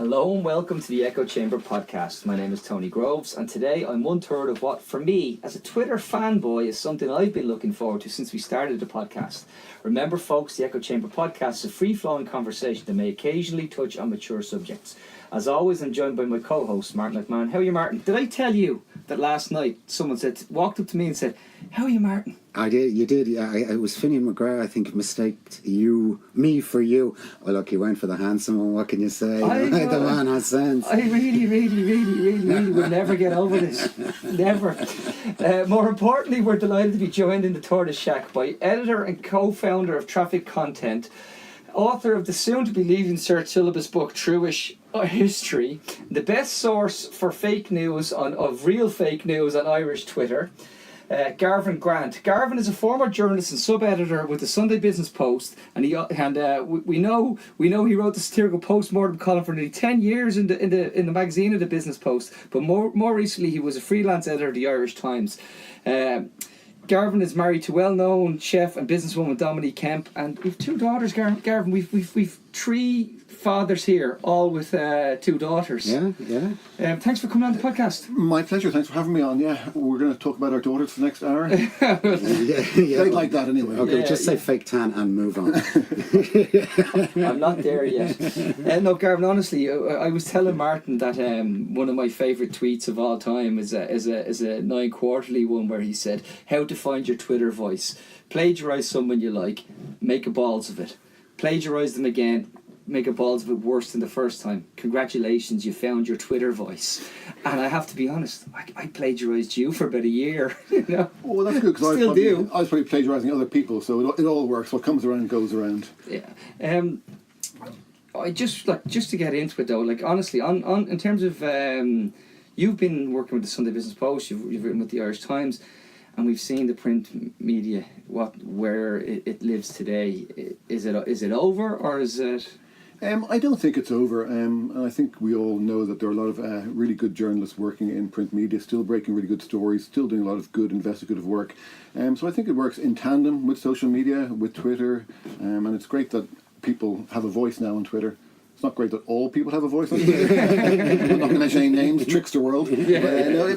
Hello and welcome to the Echo Chamber podcast. My name is Tony Groves, and today I'm one third of what, for me, as a Twitter fanboy, is something I've been looking forward to since we started the podcast. Remember, folks, the Echo Chamber podcast is a free-flowing conversation that may occasionally touch on mature subjects. As always, I'm joined by my co-host, Martin McMahon. How are you, Martin? Did I tell you that last night someone walked up to me and said, "How are you, Martin?" I did. You did. It was Finian McGrath, I think, mistaked me for you. Oh, look, you went for the handsome one. What can you say? The man has sense. I really will never get over this. Never. More importantly, we're delighted to be joined in the Tortoise Shack by editor and co-founder of Traffic Content, author of the soon-to-be leaving Cert syllabus book Truish History, the best source for fake news of real fake news on Irish Twitter, Garvan Grant. Garvan is a former journalist and sub-editor with the Sunday Business Post, and we know he wrote the satirical post-mortem column for nearly 10 years in the magazine of the Business Post. But more recently, he was a freelance editor of the Irish Times. Garvan is married to well-known chef and businesswoman Dominique Kemp, and we've two daughters. Garvan, we've three fathers here, all with two daughters. Yeah. Thanks for coming on the podcast. My pleasure. Thanks for having me on. Yeah, we're going to talk about our daughters for the next hour. yeah. They like that anyway. Okay, we'll just say fake tan and move on. I'm not there yet. No, Garvan, honestly, I was telling Martin that one of my favourite tweets of all time is a 9 quarterly one where he said, "How to find your Twitter voice. Plagiarise someone you like, make a balls of it. Plagiarise them again, make a balls of it worse than the first time. Congratulations, you found your Twitter voice." And I have to be honest, I plagiarised you for about a year. You know? Well, that's good, because I was probably plagiarising other people, so it all works. What comes around goes around. Yeah. I just to get into it though, like honestly, on in terms of you've been working with the Sunday Business Post, you've written with the Irish Times, and we've seen the print media where it lives today. Is it over, or is it? I don't think it's over. And I think we all know that there are a lot of really good journalists working in print media, still breaking really good stories, still doing a lot of good investigative work. So I think it works in tandem with social media, with Twitter, and it's great that people have a voice now on Twitter. It's not great that all people have a voice on Twitter. I'm not going to mention any names, trickster world. Yeah.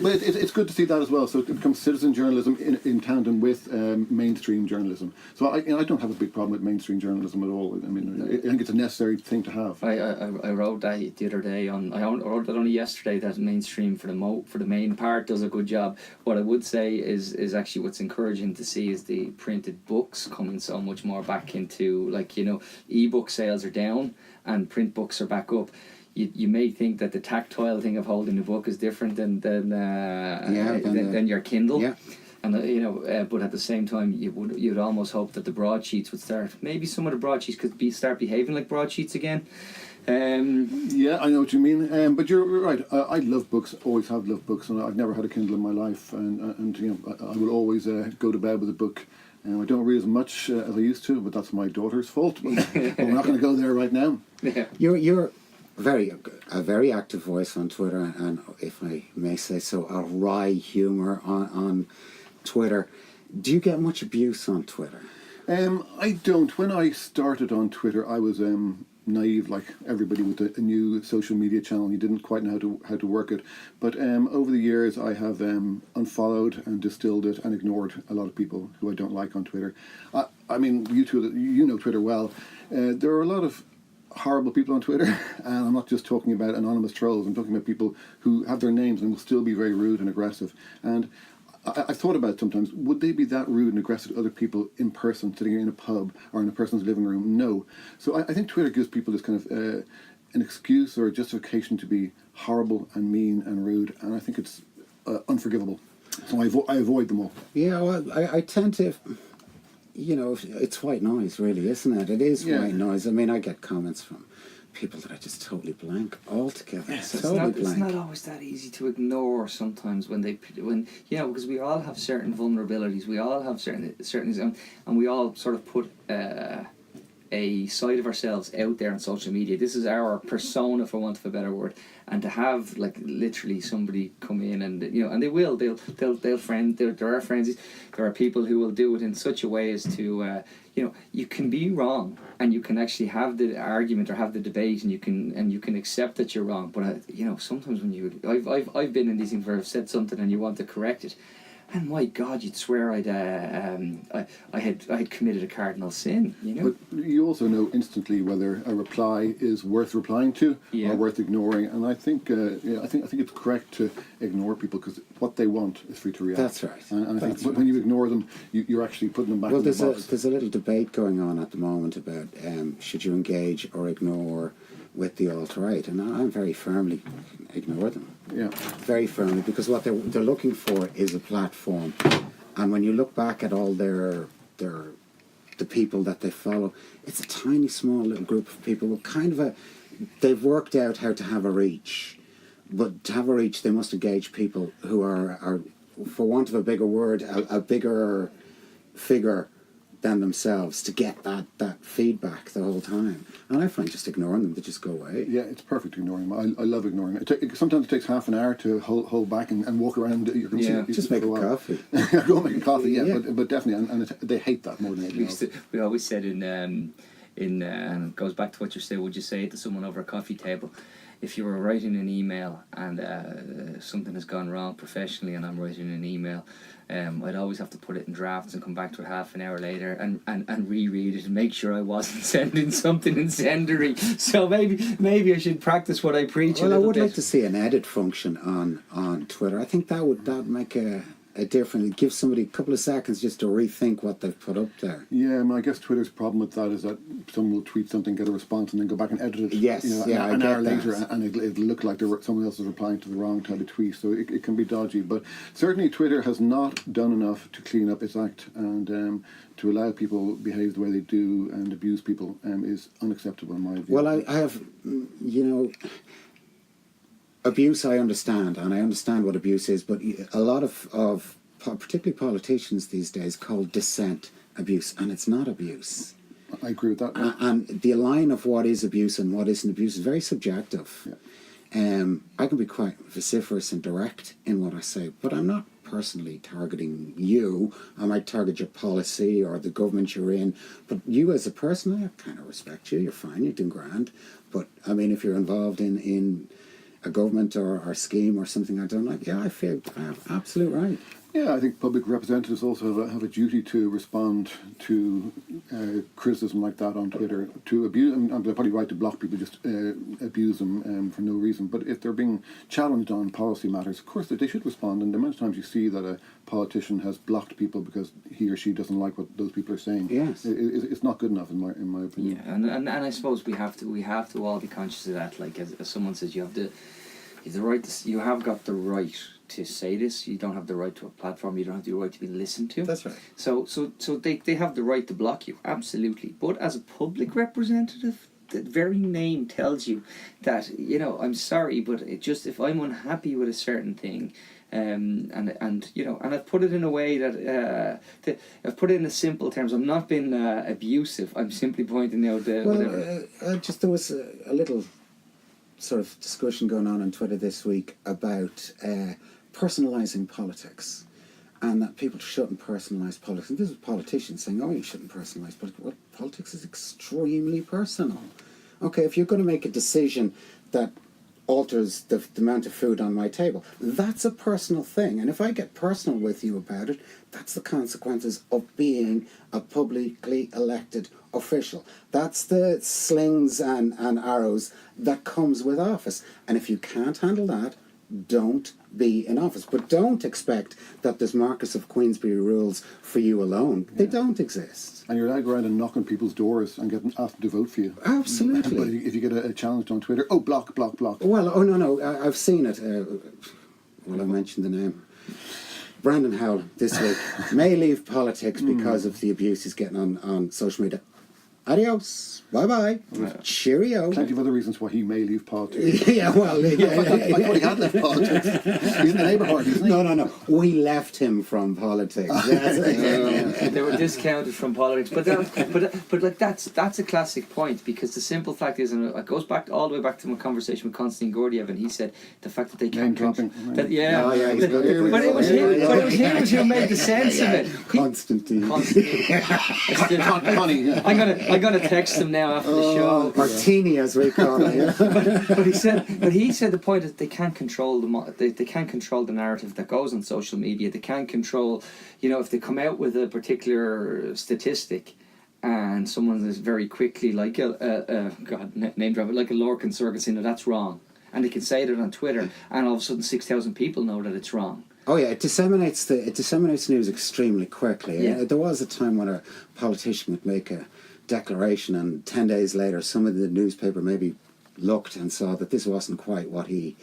But it's good to see that as well. So it becomes citizen journalism in tandem with mainstream journalism. So I don't have a big problem with mainstream journalism at all. I mean, I think it's a necessary thing to have. I wrote that the other day I wrote that only yesterday, that mainstream for the main part does a good job. What I would say is actually what's encouraging to see is the printed books coming so much more back into, like, you know, ebook sales are down and print books are back up. You may think that the tactile thing of holding a book is different than your Kindle. Yeah. And but at the same time, you'd almost hope that the broadsheets would start. Maybe some of the broadsheets could start behaving like broadsheets again. Yeah, I know what you mean. But you're right. I love books. Always have loved books, and I've never had a Kindle in my life. And you know, I will always go to bed with a book. I don't read as much as I used to, but that's my daughter's fault. But we're not going to go there right now. Yeah. You're a very active voice on Twitter, and if I may say so, a wry humour on Twitter. Do you get much abuse on Twitter? I don't. When I started on Twitter, I was naive, like everybody, with a new social media channel. You didn't quite know how to work it. But over the years, I have unfollowed and distilled it and ignored a lot of people who I don't like on Twitter. I mean, you know Twitter well. There are a lot of horrible people on Twitter, and I'm not just talking about anonymous trolls. I'm talking about people who have their names and will still be very rude and aggressive. And I've thought about it sometimes. Would they be that rude and aggressive to other people in person, sitting in a pub or in a person's living room? No. So I think Twitter gives people this kind of an excuse or a justification to be horrible and mean and rude, and I think it's unforgivable. So I avoid them all. Yeah, well, I tend to... You know, it's white noise, really, isn't it? It is white noise. I mean, I get comments from people that I just totally blank altogether. Yes, blank. It's not always that easy to ignore sometimes when because we all have certain vulnerabilities, we all have certain and we all sort of put a side of ourselves out there on social media. This is our persona, for want of a better word. And to have like literally somebody come in and and they'll friend. There are friends. There are people who will do it in such a way as to you can be wrong and you can actually have the argument or have the debate and you can accept that you're wrong. But sometimes when I've been in these things where I've said something and you want to correct it. And my God, you'd swear I had committed a cardinal sin, But you also know instantly whether a reply is worth replying to or worth ignoring. And I think I think it's correct to ignore people because what they want is free to react. That's right. And I think when you ignore them, you're actually putting them back in the box. There's a little debate going on at the moment about should you engage or ignore with the alt-right, and I'm very firmly ignore them. Yeah, very firmly, because what they're looking for is a platform, and when you look back at all the people that they follow, it's a tiny, small little group of people with kind of they've worked out how to have a reach, but to have a reach, they must engage people who are for want of a bigger word, a bigger figure than themselves to get that feedback the whole time. And I find just ignoring them, they just go away. Yeah, it's perfect ignoring them. I love ignoring them. Sometimes it takes half an hour to hold back and walk around your computer. Just make a coffee. Go make a coffee, but definitely, and they hate that more than anything else. We always said and it goes back to what you say, would you say to someone over a coffee table, if you were writing an email and something has gone wrong professionally and I'm writing an email, I'd always have to put it in drafts and come back to it half an hour later and reread it and make sure I wasn't sending something incendiary. So maybe I should practice what I preach. Well, I would like to see an edit function on Twitter. I think that would make a difference. Give somebody a couple of seconds just to rethink what they've put up there. Yeah, I guess Twitter's problem with that is that someone will tweet something, get a response, and then go back and edit it. Yes, an hour later, and it'll look like someone else is replying to the wrong type of tweet. So it can be dodgy. But certainly Twitter has not done enough to clean up its act, and to allow people behave the way they do and abuse people is unacceptable in my view. Well, I have, abuse I understand, and I understand what abuse is, but a lot of particularly politicians these days call dissent abuse, and it's not abuse. I agree with that. And the line of what is abuse and what isn't abuse is very subjective. Yeah. I can be quite vociferous and direct in what I say, but I'm not personally targeting you. I might target your policy or the government you're in, but you as a person, I kind of respect you. You're fine, you're doing grand. But I mean, if you're involved in a government or scheme or something I don't like, I feel I have absolute right. Yeah, I think public representatives also have a duty to respond to criticism like that on Twitter. To abuse, and they're probably right to block people, just abuse them for no reason. But if they're being challenged on policy matters, of course they should respond. And the amount of times you see that a politician has blocked people because he or she doesn't like what those people are saying, yes, it's not good enough in my opinion. Yeah, and I suppose we have to all be conscious of that. Like as someone says, you have got the right to say this. You don't have the right to a platform. You don't have the right to be listened to. That's right. So they have the right to block you, absolutely. But as a public representative, the very name tells you that I'm sorry, but if I'm unhappy with a certain thing, and I've put it in a way that I've put it in a simple terms. I'm not being abusive. I'm simply pointing out that. Well, just there was a little sort of discussion going on Twitter this week about personalising politics, and that people shouldn't personalise politics. And this is politicians saying, "Oh, you shouldn't personalise politics." Well, politics is extremely personal. Okay, if you're going to make a decision that alters the amount of food on my table, that's a personal thing. And if I get personal with you about it, that's the consequences of being a publicly elected official. That's the slings and arrows that comes with office. And if you can't handle that, don't be in office. But don't expect that there's Marquess of Queensberry rules for you alone. Yeah. They don't exist. And you're allowed to go around and knock on people's doors and get them asked to vote for you. Absolutely. But if you get a challenge on Twitter, block. Well, no, I've seen it. I mentioned the name. Brandon Howell this week may leave politics because of the abuse he's getting on social media. Adios. Bye-bye. Cheerio. Plenty of other reasons why he may leave politics. Yeah, well, I thought he had left politics. He's in the Labour Party, isn't he? No. We left him from politics. They were discounted from politics, but like that's a classic point, because the simple fact is, and it goes back all the way back to my conversation with Konstantin Gurdjieff, and he said the fact that they can't dropping. but But it was him who made the sense of it. Constantine. Connie, yeah. I'm gonna text him now after the show. Martini, as we call it. But he said the point is they can't control they can't control the narrative that goes on social media. They can't control, if they come out with a particular statistic, and someone is very quickly like name drop it, like a Lorcan circuit saying, "No, that's wrong," and they can say that on Twitter, and all of a sudden 6,000 people know that it's wrong. Oh yeah, it disseminates news extremely quickly. Yeah. There was a time when a politician would make a declaration, and 10 days later some of the newspaper maybe looked and saw that this wasn't quite what he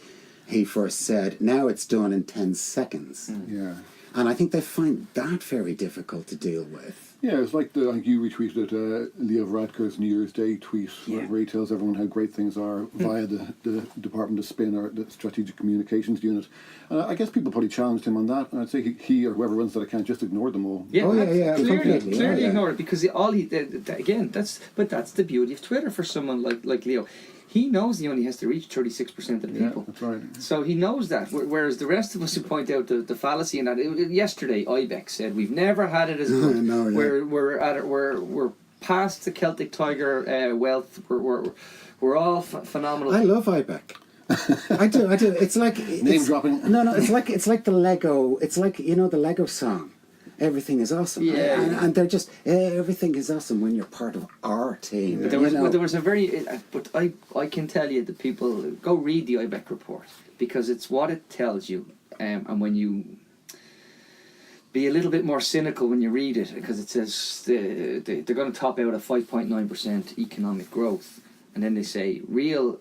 first said. Now it's done in 10 seconds. Yeah. And I think they find that very difficult to deal with. Yeah, it's like you retweeted Leo Varadkar's New Year's Day tweet where he tells everyone how great things are via the Department of Spin, or the Strategic Communications Unit. I guess people probably challenged him on that, and I'd say he or whoever runs that account just ignored them all. Yeah, clearly Yeah. ignore it, because that's the beauty of Twitter for someone like Leo. He knows he only has to reach 36% of the people. Yeah, that's right. So he knows that. Whereas the rest of us who point out the fallacy in that. Yesterday, Ibex said we've never had it as good. No, yeah. We're past the Celtic Tiger wealth. We're all phenomenal. I love IBEC. I do. It's like Name dropping. No. It's like the Lego. It's like the Lego song. Everything is awesome. Yeah. And they're just everything is awesome when you're part of our team. But there was a very. But I can tell you that people go read the IBEC report, because it's what it tells you, and when you be a little bit more cynical when you read it, because it says they're going to top out at 5.9% economic growth. And then they say real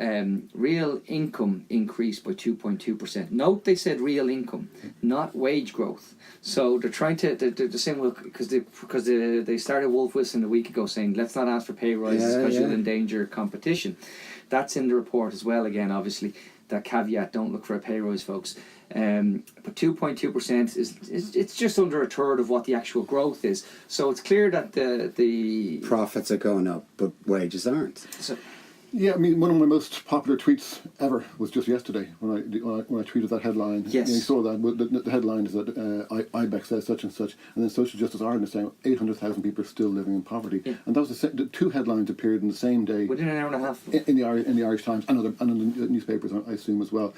income increased by 2.2%. Note they said real income, not wage growth. So they're trying to they're saying, well, because they started wolf whistling a week ago saying let's not ask for pay rises because you'll endanger competition. That's in the report as well. Again, obviously that caveat: don't look for a pay rise, folks. But 2.2% it's just under a third of what the actual growth is. So it's clear that the profits are going up, but wages aren't. So, Yeah, I mean, one of my most popular tweets ever was just yesterday when I tweeted that headline. Yes. You saw that. The headline is that IBEX says such and such, and then Social Justice Ireland is saying 800,000 people are still living in poverty. Yeah. And that was the two headlines appeared in the same day. Within an hour and a half. In the Irish Times and in the newspapers, I assume, as well.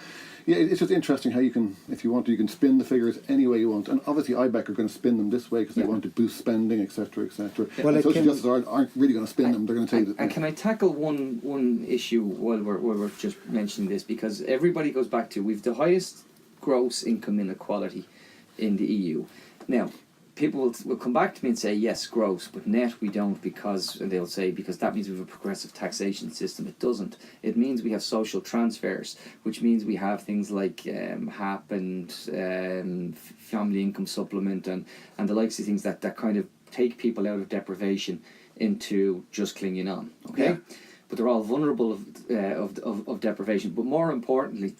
Yeah, it's just interesting how you can, if you want to, you can spin the figures any way you want. And obviously IBEC are going to spin them this way because they want to boost spending, etc., etc. Yeah. Well, Social Justice aren't really going to spin them. They're going to tell you that. And can I tackle one issue while we're just mentioning this? Because everybody goes back to, we've the highest gross income inequality in the EU. Now, people will come back to me and say, yes, gross, but net we don't, and they'll say, because that means we have a progressive taxation system. It doesn't. It means we have social transfers, which means we have things like HAP and family income supplement and the likes of things that kind of take people out of deprivation into just clinging on. Okay? Yeah. But they're all vulnerable of deprivation. But more importantly,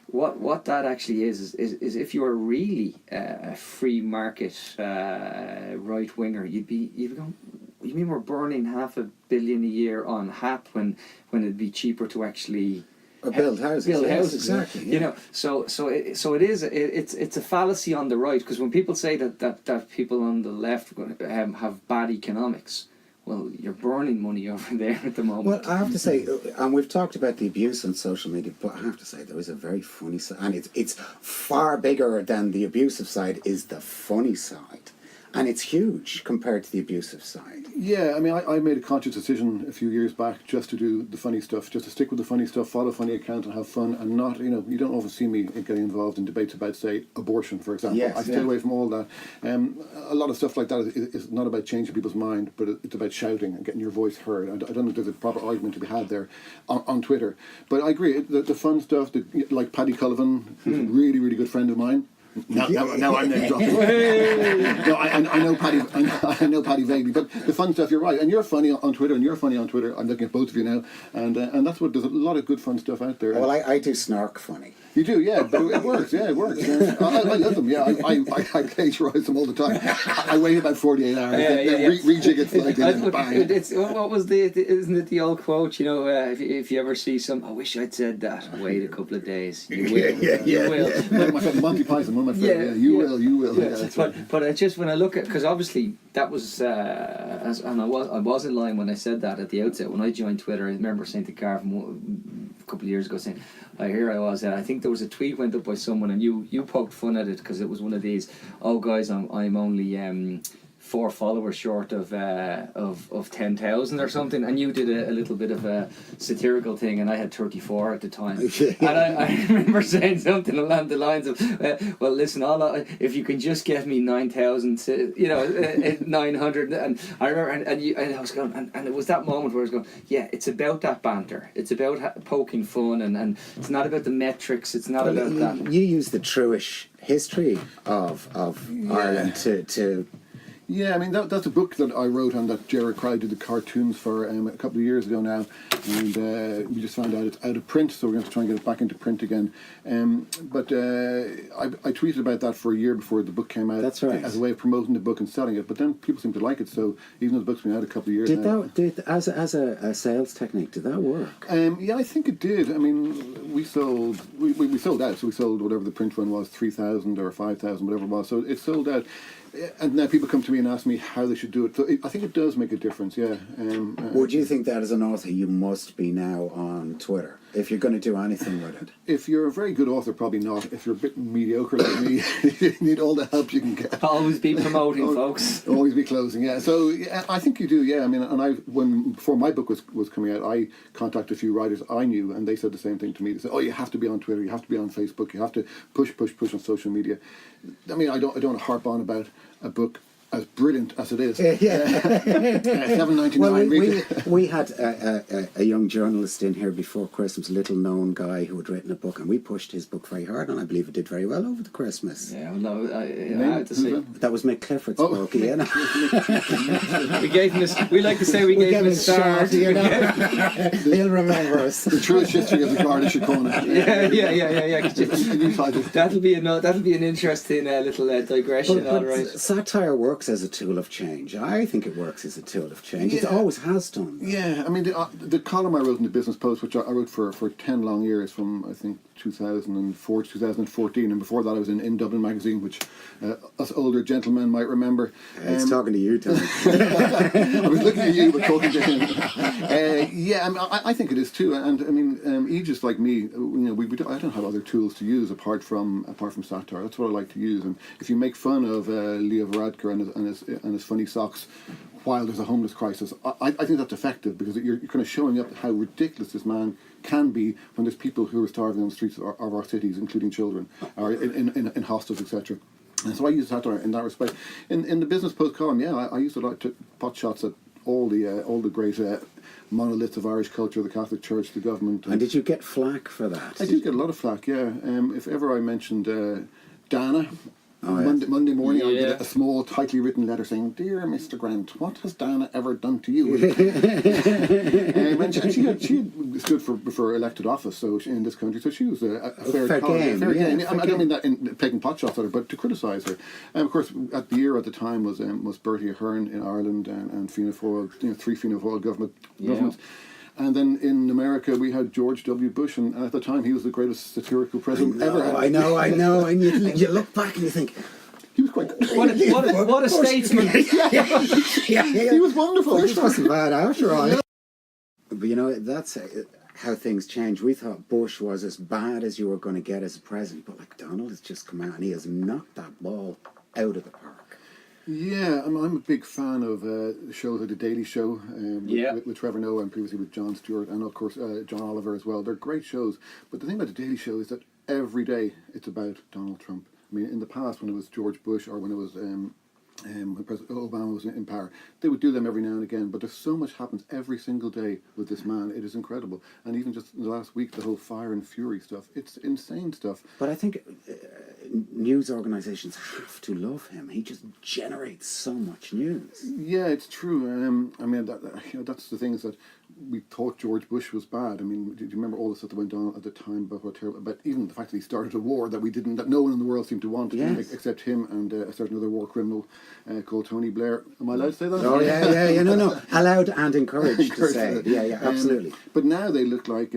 what that actually is if you are really a free market right winger, you'd be going, you mean we're burning $500 million a year on HAP when it'd be cheaper to actually build houses. Build houses, exactly. Yeah. You know, so it's a fallacy on the right, because when people say that people on the left have bad economics, well, you're burning money over there at the moment. Well, I have to say, and we've talked about the abuse on social media, but I have to say there is a very funny side, and it's far bigger than the abusive side is the funny side. And it's huge compared to the abusive side. Yeah, I mean, I made a conscious decision a few years back just to do the funny stuff, just to stick with the funny stuff, follow funny account and have fun, and not, you don't often see me getting involved in debates about, say, abortion, for example. Yes, I stay away from all that. A lot of stuff like that is not about changing people's mind, but it's about shouting and getting your voice heard. I don't think there's a proper argument to be had there on Twitter. But I agree, the fun stuff, like Paddy Cullivan, who's a really, really good friend of mine, Now I'm name dropping. No, I know Paddy. I know Paddy vaguely, but the fun stuff. You're right, and you're funny on Twitter, and you're funny on Twitter. I'm looking at both of you now, and that's what there's a lot of good fun stuff out there. Well, I do snark funny. You do, yeah, but it works. Yeah, it works. Yeah. I love them. Yeah, I plagiarise them all the time. I wait about 48 hours, rejig it, like, and bang. It's what was isn't it the old quote? You know, if you ever see some, I wish I'd said that. Wait a couple of days. You will. You will. My friend Monty Python, one of my friends. Yeah, you will. Yeah, that's but I just when I look at, because obviously that was and I was in line when I said that at the outset when I joined Twitter. I remember saying to Garvan a couple of years ago, saying, here I was. I think there was a tweet went up by someone, and you poked fun at it because it was one of these. Oh, guys, I'm only 4 followers short of 10,000 or something, and you did a little bit of a satirical thing, and I had 34 at the time. And I remember saying something along the lines of, well, listen, if you can just get me 9,000, 900, and I remember, and I was going, and it was that moment where I was going, yeah, it's about that banter, it's about poking fun, and it's not about the metrics, it's not about that. You use the truish history of Ireland to. Yeah, I mean that's a book that I wrote on that Gerard Crowd did the cartoons for a couple of years ago now, and we just found out it's out of print, so we're going to try and get it back into print again. But I tweeted about that for a year before the book came out. That's right. As a way of promoting the book and selling it. But then people seem to like it, so even though the book's been out a couple of years now. As a sales technique, did that work? Yeah, I think it did. I mean, we sold out, so we sold whatever the print run was, 3,000 or 5,000, whatever it was. So it sold out. And now people come to me and ask me how they should do it. So I think it does make a difference, yeah. Would you think that as an author you must be now on Twitter if you're going to do anything with it? If you're a very good author, probably not. If you're a bit mediocre like me, you need all the help you can get. Always be promoting, folks. Always be closing, yeah. So yeah, I think you do, yeah. I mean, and before my book was coming out, I contacted a few writers I knew, and they said the same thing to me. They said, "Oh, you have to be on Twitter, you have to be on Facebook, you have to push on social media." I mean, I don't want to harp on about a book as brilliant as it is. $7.99. Well, we had a young journalist in here before Christmas, a little known guy who had written a book, and we pushed his book very hard, and I believe it did very well over the Christmas. Yeah, well, no, I had to say that was Mick Clifford's book. Yeah, we gave him. We like to say we gave him a star. He'll remember us. The truest history of the Garda Síochána. Yeah. That'll be an interesting little digression. But right. Satire works as a tool of change. I think it works as a tool of change. Yeah. It always has done. Yeah, I mean the column I wrote in the Business Post, which I wrote for 10 long years, from I think 2004 to 2014, and before that I was in Dublin Magazine, which us older gentlemen might remember. It's talking to you, Tom. I was looking at you but talking to him. Yeah, I think it is too, and I mean Aegis, like me, I don't have other tools to use apart from satire. That's what I like to use, and if you make fun of Leo Varadkar and his funny socks while there's a homeless crisis, I think that's effective, because you're kind of showing up how ridiculous this man can be when there's people who are starving on the streets of our cities, including children, or in hostels, etc. And so I use satire in that respect. In the Business Post column, yeah, I used a lot to pot shots at all the great monoliths of Irish culture, the Catholic Church, the government. And did you get flack for that? I did get a lot of flack, yeah. If ever I mentioned Dana, Monday morning, I get a small, tightly written letter saying, "Dear Mr. Grant, what has Dana ever done to you?" And she had stood for elected office, so in this country, so she was a fair game. I don't mean that in taking pot shots at her, but to criticise her. And of course, at the time was Bertie Ahern in Ireland, and Fianna Fáil, 3 Fianna Fáil governments. And then in America, we had George W. Bush, and at the time, he was the greatest satirical president ever. I know. And you look back and you think, he was quite good. What a statesman. He was wonderful. Bush wasn't bad after all. But that's how things change. We thought Bush was as bad as you were going to get as a president, but like Donald has just come out and he has knocked that ball out of the park. Yeah, I'm a big fan of shows like The Daily Show with Trevor Noah, and previously with Jon Stewart, and of course John Oliver as well. They're great shows, but the thing about The Daily Show is that every day it's about Donald Trump. I mean, in the past, when it was George Bush or when it was when President Obama was in power, they would do them every now and again, but there's so much happens every single day with this man. It is incredible. And even just in the last week, the whole fire and fury stuff, it's insane stuff. But I think news organisations have to love him. He just generates so much news. Yeah, it's true. I mean, that's the thing is that we thought George Bush was bad. I mean, do you remember all the stuff that went on at the time about what terrible? But even the fact that he started a war that no one in the world seemed to want, Yes. except him and a certain other war criminal called Tony Blair. Am I allowed to say that? Oh yeah. No. Allowed and encouraged to say. Yeah, absolutely. But now they look like.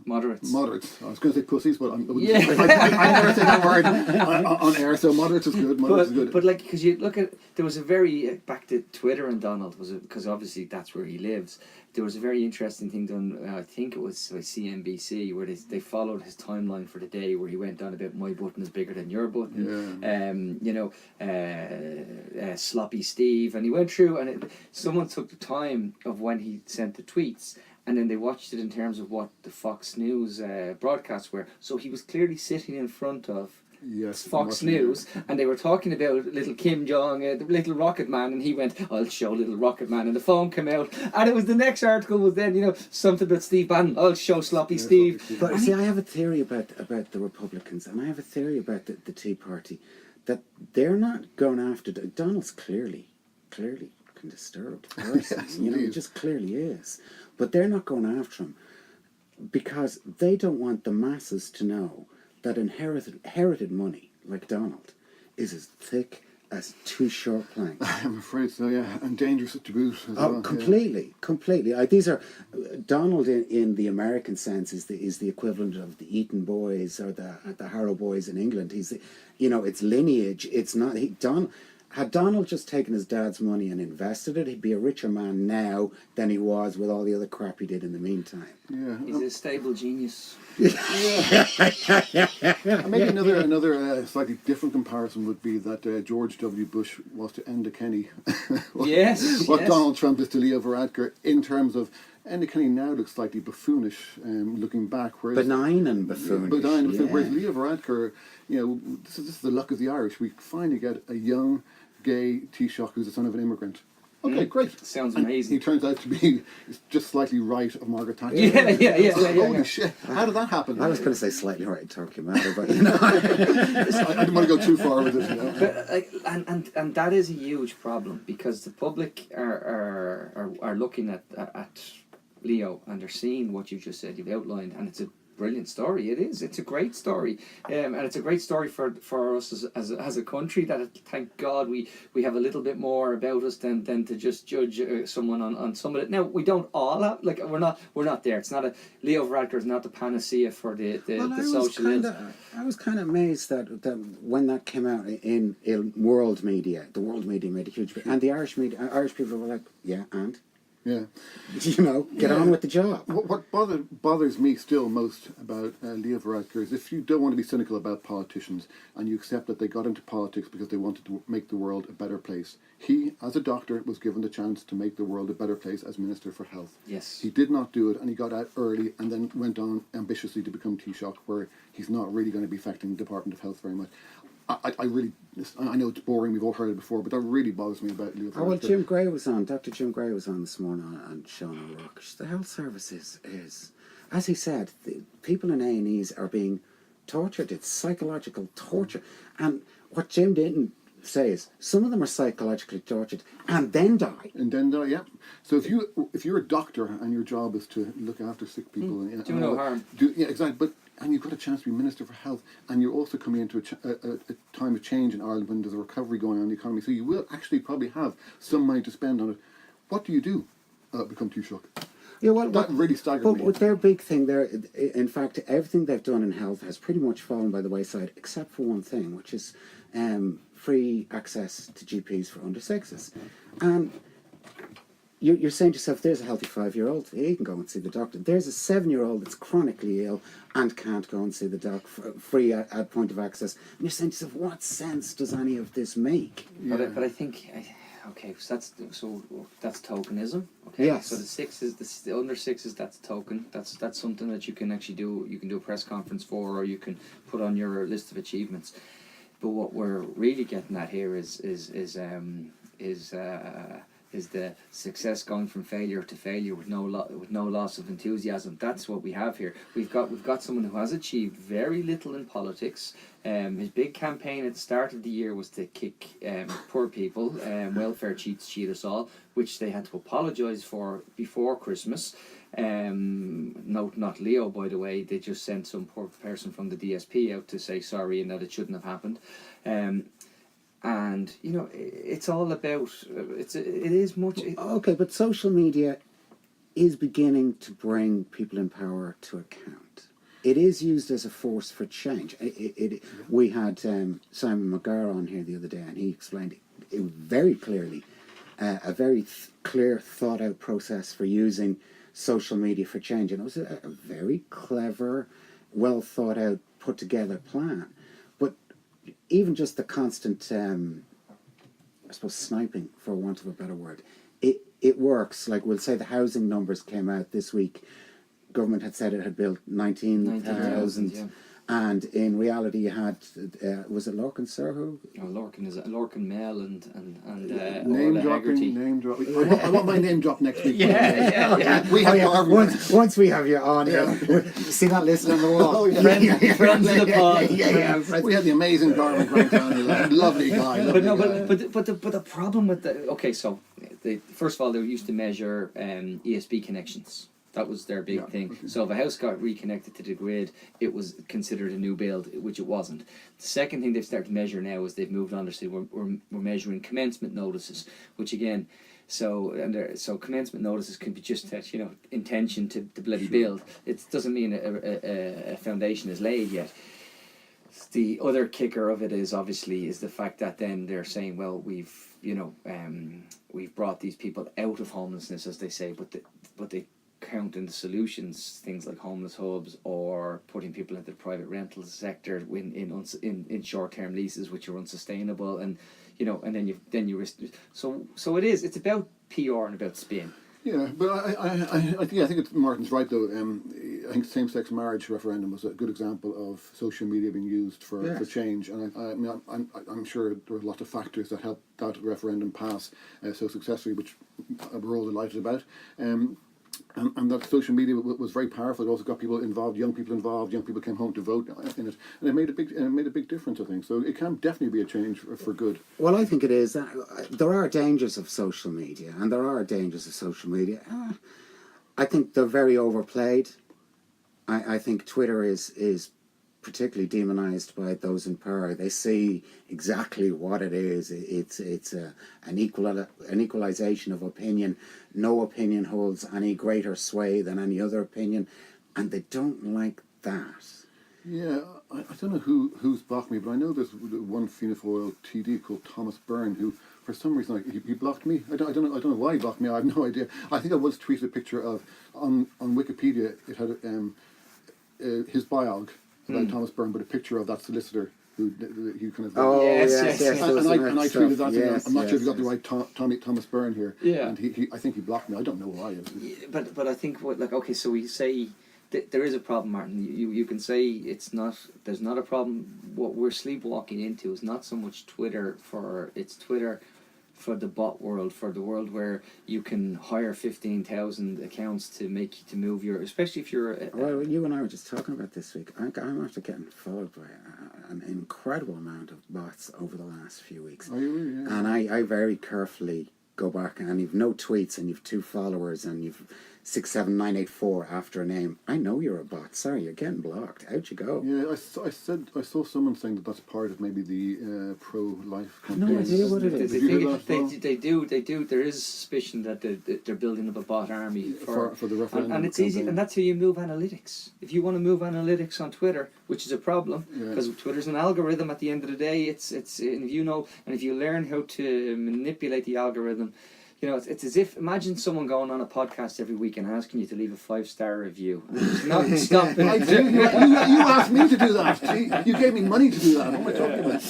Moderates. Moderates. I was going to say pussies, but I Yeah. I never say that word on air. So moderates is good. Moderates is good. But like, because you look at, there was a very back to Twitter and Donald was because obviously that's where he lives. There was a very interesting thing done. I think it was by CNBC where they followed his timeline for the day where he went on about my button is bigger than your button. Yeah. Sloppy Steve, and he went through and someone took the time of when he sent the tweets. And then they watched it in terms of what the Fox News broadcasts were. So he was clearly sitting in front of Fox News, and they were talking about little Kim Jong, the little Rocket Man, and he went, "I'll show little Rocket Man," and the phone came out, and it was the next article was then something about Steve Bannon. "I'll show Sloppy Steve." But see, I have a theory about the Republicans, and I have a theory about the Tea Party, that they're not going after Donald's clearly a disturbed person. He just clearly is. But they're not going after him because they don't want the masses to know that inherited money, like Donald, is as thick as two short planks. I'm afraid so, yeah, and dangerous to boot. Completely. These are Donald in the American sense is the equivalent of the Eton boys or the Harrow boys in England. He's it's lineage. It's not Had Donald just taken his dad's money and invested it, he'd be a richer man now than he was with all the other crap he did in the meantime. Yeah, He's a stable genius. Maybe another slightly different comparison would be that George W. Bush was to Enda Kenny. What Donald Trump is to Leo Varadkar in terms of Enda Kenny now looks slightly buffoonish, looking back. Whereas, benign and buffoonish. Whereas Leo Varadkar, this is the luck of the Irish. We finally get a young, gay Taoiseach who's the son of an immigrant. Okay, great. Sounds and amazing. He turns out to be just slightly right of Margaret Thatcher. Yeah. Holy shit! How did that happen? I was going to say slightly right of Turkey Matter, but I didn't want to go too far with it. But and that is a huge problem because the public are looking at Leo and they're seeing what you just said, you've outlined, and it's a brilliant story. It is. It's a great story, and it's a great story for us as a country. That thank God we have a little bit more about us than to just judge someone on some of it. Now we don't all have, like we're not there. It's not a Leo Varadkar is not the panacea for the social ills. I was kind of amazed that when that came out in world media, the world media made a huge bit, and the Irish media, Irish people were like, yeah, and. Yeah. Get on with the job. What bothers me still most about Leo Varadkar is if you don't want to be cynical about politicians and you accept that they got into politics because they wanted to make the world a better place. He, as a doctor, was given the chance to make the world a better place as Minister for Health. Yes. He did not do it, and he got out early and then went on ambitiously to become Taoiseach, where he's not really going to be affecting the Department of Health very much. I know it's boring, we've all heard it before, but that really bothers me about Leo Varadkar. Well, Dr. Jim Gray was on this morning on Sean O'Rourke. The health service is, as he said, the people in A&Es are being tortured. It's psychological torture. And what Jim didn't say is some of them are psychologically tortured and then die. Yeah. So if you're a doctor and your job is to look after sick people, do no harm. Exactly. And you've got a chance to be Minister for Health, and you're also coming into a time of change in Ireland when there's a recovery going on in the economy. So you will actually probably have some money to spend on it. What do you do? Become Taoiseach. Yeah, well, that really staggered me. But their big thing there, in fact, everything they've done in health has pretty much fallen by the wayside, except for one thing, which is free access to GPs for under sixes. And you're saying to yourself, there's a healthy 5-year-old, he can go and see the doctor. There's a 7-year-old that's chronically ill and can't go and see the doctor, free at point of access. And you're saying to yourself, what sense does any of this make? Yeah. But I think, okay, so that's tokenism. Okay, yes. So the under sixes, that's token. That's something that you can actually do. You can do a press conference for, or you can put on your list of achievements. But what we're really getting at here is is the success going from failure to failure with no loss of enthusiasm. That's what we have here. We've got someone who has achieved very little in politics. His big campaign at the start of the year was to kick poor people, welfare cheats cheat us all, which they had to apologise for before Christmas. No, not Leo, by the way. They just sent some poor person from the DSP out to say sorry and that it shouldn't have happened. And you know, it's all about it is much. Okay, but social media is beginning to bring people in power to account. It is used as a force for change. We had Simon McGarr on here the other day, and he explained it very clearly, a very clear, thought-out process for using social media for change, and it was a very clever, well thought out, put together plan. But even just the constant, I suppose, sniping, for want of a better word, it works. Like, we'll say the housing numbers came out this week. Government had said it had built 19,000, yeah. And in reality you had, was it Lorcan Serhu? Oh, Lorcan Mel and name dropping. I want my name dropped next week. Yeah. We have Garvan. Once we have you on here, see that list on the wall. Oh, yeah. Friends of the pod. Yeah. We had the amazing Garvan Grant on here. Lovely guy. But the problem with so first of all, they used to measure ESB connections. That was their big thing. Okay. So if a house got reconnected to the grid, it was considered a new build, which it wasn't. The second thing they've started to measure now is they've moved on to say we're measuring commencement notices, which again, so commencement notices can be just that, you know, intention to bloody build. It doesn't mean a foundation is laid yet. The other kicker of it is obviously the fact that then they're saying, well, we've brought these people out of homelessness, as they say, but they count in the solutions things like homeless hubs or putting people into the private rental sector in short-term leases which are unsustainable, and you know, and then you risk. So it's about PR and about spin. Yeah, but I think Martin's right though. I think same-sex marriage referendum was a good example of social media being used for change, and I'm sure there were lots of factors that helped that referendum pass so successfully, which we're all delighted about. And that social media was very powerful. It also got people involved, young people involved. Young people came home to vote in it, and it made a big difference, I think. So it can definitely be a change for good. Well, I think it is. There are dangers of social media, and there are dangers of social media. I think they're very overplayed. I think Twitter is particularly demonized by those in power. They see exactly what it is. It's an equalization of opinion. No opinion holds any greater sway than any other opinion, and they don't like that. Yeah, I don't know who's blocked me, but I know there's one Fianna Fáil TD called Thomas Byrne who, for some reason, he blocked me. I don't know why he blocked me. I have no idea. I think I once tweeted a picture of on Wikipedia. It had his biog about Thomas Byrne, but a picture of that solicitor who kind of. Oh yes. And I tweeted that. Yes, I'm not sure if you got the right Thomas Byrne here. Yeah. And I think he blocked me. I don't know why. But I think so we say there is a problem, Martin. You can say there's not a problem. What we're sleepwalking into is not so much Twitter it's Twitter for the bot world, for the world where you can hire 15,000 accounts to move your, especially if you're. Well, you and I were just talking about this week. I'm after getting followed by an incredible amount of bots over the last few weeks. Oh, you really? Yeah. And I very carefully go back, and you've no tweets, and you've 2 followers, and you've 67984 after a name. I know you're a bot. Sorry, you're getting blocked. Out you go. Yeah, I saw someone saying that that's part of maybe the pro-life campaign. No idea what it is. They do. There is suspicion that they're building up a bot army for the referendum. And it's easy, and that's how you move analytics. If you want to move analytics on Twitter, which is a problem, because Twitter's an algorithm. At the end of the day, it's and if you learn how to manipulate the algorithm. You know, it's as if, imagine someone going on a podcast every week and asking you to leave a 5-star review. Not stopping. I do. You asked me to do that. You gave me money to do that. What am I talking about?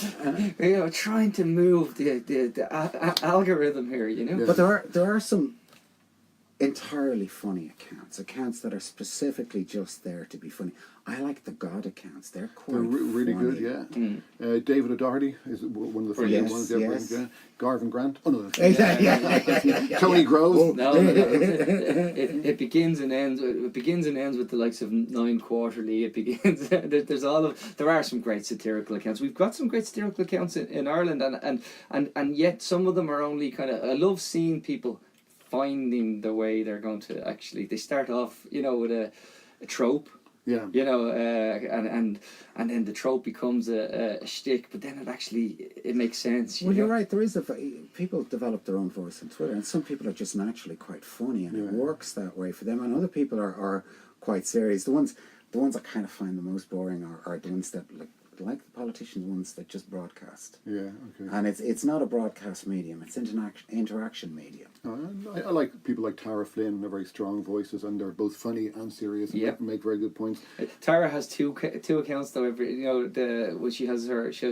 You know, trying to move the algorithm here, you know. Yeah. But there are some entirely funny accounts that are specifically just there to be funny. I like the God accounts. They're quite They're really funny. good, yeah. David O'Doherty is one of the funny Yes, ones. yes. Yeah. Garvan Grant. Oh no. Yeah. Tony Grove. No. It begins and ends. It begins and ends with the likes of Nine Quarterly. It begins. There are some great satirical accounts. We've got some great satirical accounts in Ireland, and yet some of them are only kind of. I love seeing people finding the way they're going to actually. They start off, with a trope. Yeah. And then the trope becomes a shtick, but then it makes sense. Well, you're right. There is people develop their own voice on Twitter, and some people are just naturally quite funny, and it works that way for them. And other people are quite serious. The ones I kind of find the most boring are the ones that like the politicians ones that just broadcast. Yeah. Okay. And it's not a broadcast medium; it's interaction medium. I like people like Tara Flynn. They're very strong voices, and they're both funny and serious, and make very good points. Tara has two accounts though. She has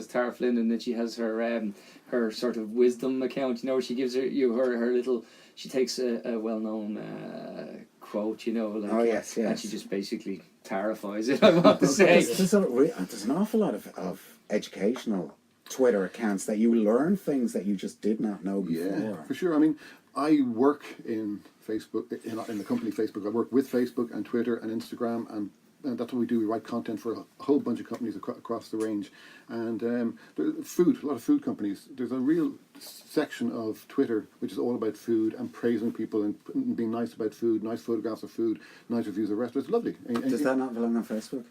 Tara Flynn, and then she has her sort of wisdom account. Where she gives her little. She takes a well-known quote. Yes. And she just basically terrifies it. I want to say There's an awful lot of educational Twitter accounts that you learn things that you just did not know before. Yeah, for sure. I mean, I work in Facebook, in the company Facebook. I work with Facebook and Twitter and Instagram, and that's what we do. We write content for a whole bunch of companies across the range. And a lot of food companies. There's a real section of Twitter which is all about food and praising people and being nice about food, nice photographs of food, nice reviews of restaurants. It's lovely. Does that not belong on Facebook?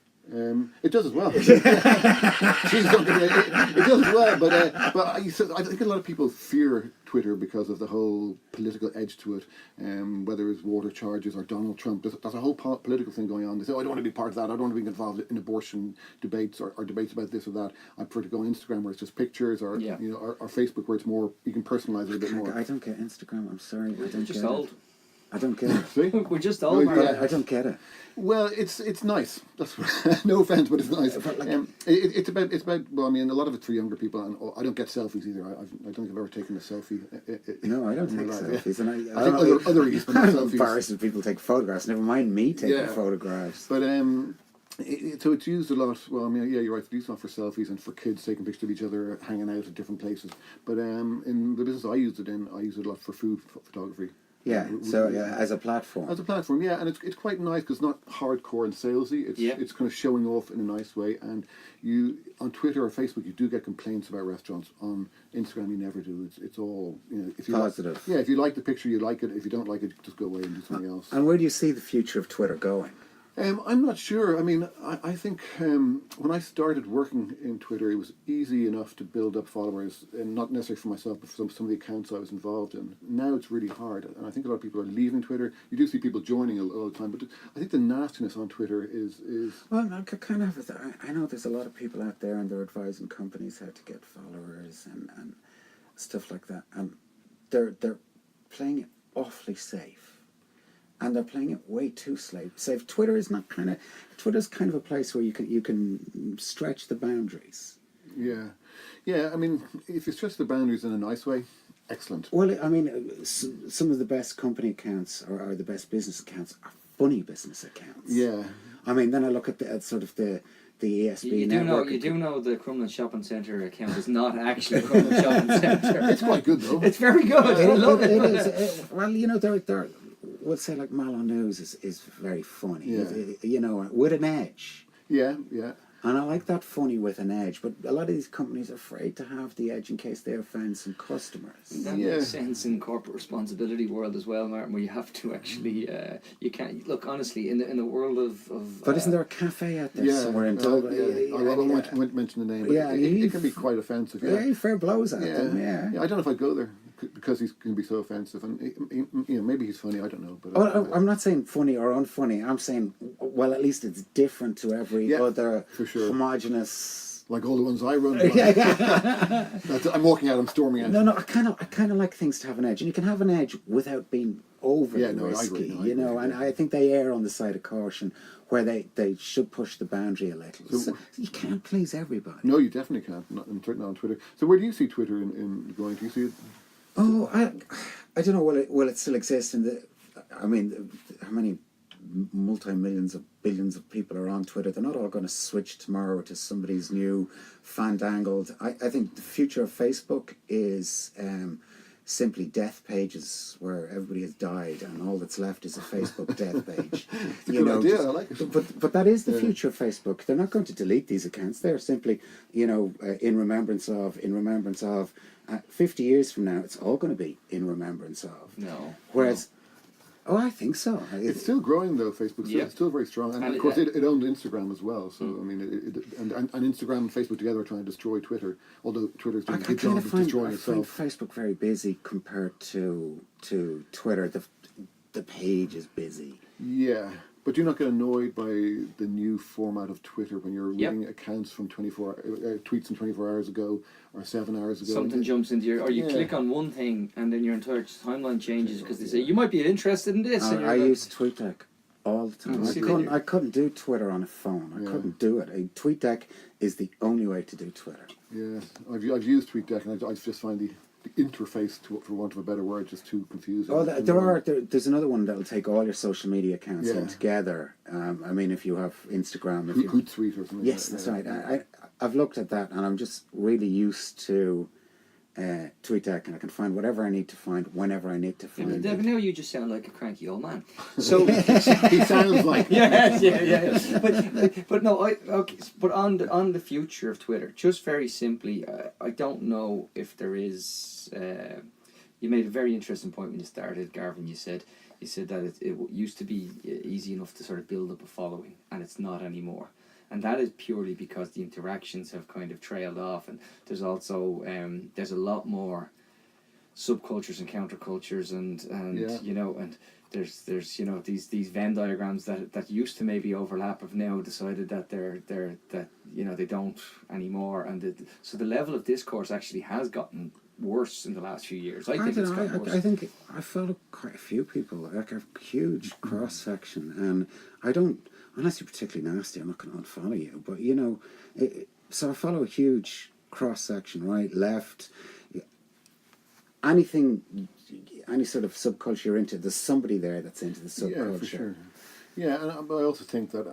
It does as well. Jeez, it does as well, but I think a lot of people fear Twitter because of the whole political edge to it, whether it's water charges or Donald Trump. There's a whole political thing going on. They say, I don't want to be part of that. I don't want to be involved in abortion debates or debates about this or that. I prefer to go on Instagram where it's just pictures or or Facebook where it's more, you can personalise it a bit more. I don't get Instagram. I'm sorry. I don't just get old. It. I don't get it. See? We're just old. I don't get it. Well, it's nice. That's no offense, but it's nice. It's about. Well, I mean, a lot of it's for younger people, and I don't get selfies either. I don't think I've ever taken a selfie. No, I don't take selfies, and I think other reasons. I'm embarrassed when people take photographs. Never mind me taking photographs. But so it's used a lot. Well, I mean, yeah, you're right. It's used a lot for selfies and for kids taking pictures of each other, hanging out at different places. But in the business I use it a lot for food photography. Yeah, so as a platform. As a platform, yeah, and it's quite nice because it's not hardcore and salesy. It's kind of showing off in a nice way. And you on Twitter or Facebook, you do get complaints about restaurants. On Instagram, you never do. It's all if you positive. If you like the picture, you like it. If you don't like it, just go away and do something else. And where do you see the future of Twitter going? I'm not sure. I mean, I think when I started working in Twitter, it was easy enough to build up followers, and not necessarily for myself, but for some of the accounts I was involved in. Now it's really hard, and I think a lot of people are leaving Twitter. You do see people joining all the time, but I think the nastiness on Twitter is. Well, I kind of. I know there's a lot of people out there, and they're advising companies how to get followers and stuff like that, and they're playing it awfully safe. And they're playing it way too safe. Twitter's kind of a place where you can stretch the boundaries. Yeah. I mean, if you stretch the boundaries in a nice way, excellent. Well, I mean, some of the best company accounts or the best business accounts are funny business accounts. Yeah. I mean, then I look at the ESB network. You do know the Crumlin Shopping Centre account is not actually Crumlin Shopping Centre. It's quite good though. It's very good. I love it. It is. Well, they're we'll say like Malon News is very funny. Yeah. With an edge. Yeah. And I like that funny with an edge, but a lot of these companies are afraid to have the edge in case they offend some customers. That makes sense in corporate responsibility world as well, Martin, where you have to actually, you can't, look, honestly, in the world of... But isn't there a cafe out there somewhere in Dublin? I won't mention the name, but it can be quite offensive. Yeah, fair blows at them, yeah. I don't know if I'd go there because he can be so offensive, and maybe he's funny, I don't know. But I'm not saying funny or unfunny, I'm saying, well, at least it's different to every other for sure. Homogenous, like all the ones I run. I'm walking out. I'm storming out. No. I kind of like things to have an edge, and you can have an edge without being overly risky. I agree. And I think they err on the side of caution, where they should push the boundary a little. So you can't please everybody. No, you definitely can't. Certainly not on Twitter. So where do you see Twitter in going? Do you see it? Oh, I don't know. Will it still exist? I mean, how many multi-millions of billions of people are on Twitter? They're not all going to switch tomorrow to somebody's new fandangled. I think the future of Facebook is simply death pages where everybody has died and all that's left is a Facebook death page. It's a good idea, I like it. But that is the future of Facebook. They're not going to delete these accounts. They're simply, in remembrance of. 50 years from now, it's all going to be in remembrance of. No. Whereas, oh, I think so. It's still growing though. Facebook, Yep. it's still very strong, and of course it owned Instagram as well. So I mean, and Instagram and Facebook together are trying to destroy Twitter. Although Twitter's doing a good job of destroying I find itself. Facebook very busy compared to Twitter. The page is busy. Yeah, but you're not get annoyed by the new format of Twitter when you're Yep. reading accounts from tweets from 24 hours ago or 7 hours ago. Something jumps into your, or you Yeah. click on one thing and then your entire timeline changes because they say you might be interested in this. and you're I like, use TweetDeck all the time. See, I couldn't do Twitter on a phone. I Yeah. couldn't do it. TweetDeck is the only way to do Twitter. Yeah, I've used TweetDeck and I just find the interface, for want of a better word, just too confusing. Oh, there's another one that'll take all your social media accounts in together. I mean, if you have Instagram, if you Hootsuite or something. yes, that's right. I've looked at that, and I'm just really used to TweetDeck, and I can find whatever I need to find whenever I need to Yeah, find but it. now you just sound like a cranky old man. So He sounds like. yeah. But no, okay. But on the future of Twitter, just very simply, I don't know if there is. You made a very interesting point when you started, Garvan. You said that it used to be easy enough to sort of build up a following, and it's not anymore. And that is purely because the interactions have kind of trailed off, and there's also there's a lot more subcultures and countercultures, and and there's these Venn diagrams that used to maybe overlap have now decided that they don't anymore, and so the level of discourse actually has gotten worse in the last few years. I think it's gotten worse. I think I follow quite a few people, like a huge cross section, and I don't, unless you're particularly nasty, I'm not going to unfollow you. But so I follow a huge cross section, right, left, anything, any sort of subculture you're into. There's somebody there that's into the subculture. Yeah, for sure. Yeah, but I also think that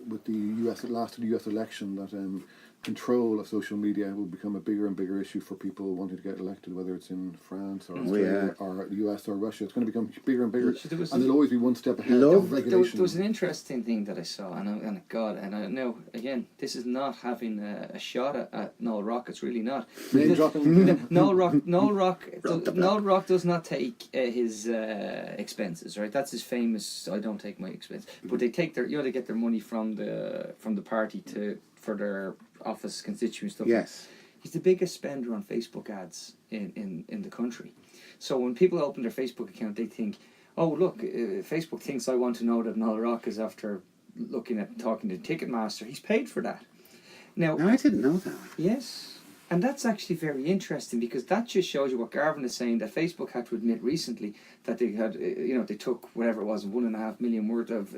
with the US election, that control of social media will become a bigger and bigger issue for people wanting to get elected, whether it's in France or Australia or the US or Russia. It's going to become bigger and bigger, and there'll always be one step ahead of regulation. There was an interesting thing that I saw, and I know, again, this is not having a shot at Noel Rock. It's really not. Noel Rock does not take his expenses, right? That's his famous. I don't take my expenses, but they take their, they get their money from the party for their office constituent stuff. Yes. He's the biggest spender on Facebook ads in the country. So when people open their Facebook account, they think, oh, look, Facebook thinks I want to know that Noel Rock is after talking to Ticketmaster. He's paid for that. Now, I didn't know that. yes. And that's actually very interesting, because that just shows you what Garvan is saying, that Facebook had to admit recently that they had, they took whatever it was, 1.5 million worth of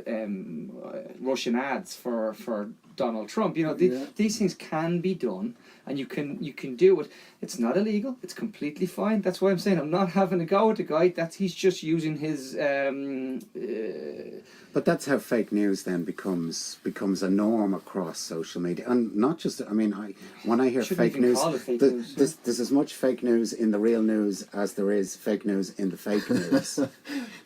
Russian ads for Donald Trump. These things can be done, and you can do it. It's not illegal. It's completely fine. That's why I'm saying I'm not having a go at the guy. He's just using his. But that's how fake news then becomes a norm across social media, and not just. I mean, when I hear fake news, there's as much fake news in the real news as there is fake news in the fake news. Say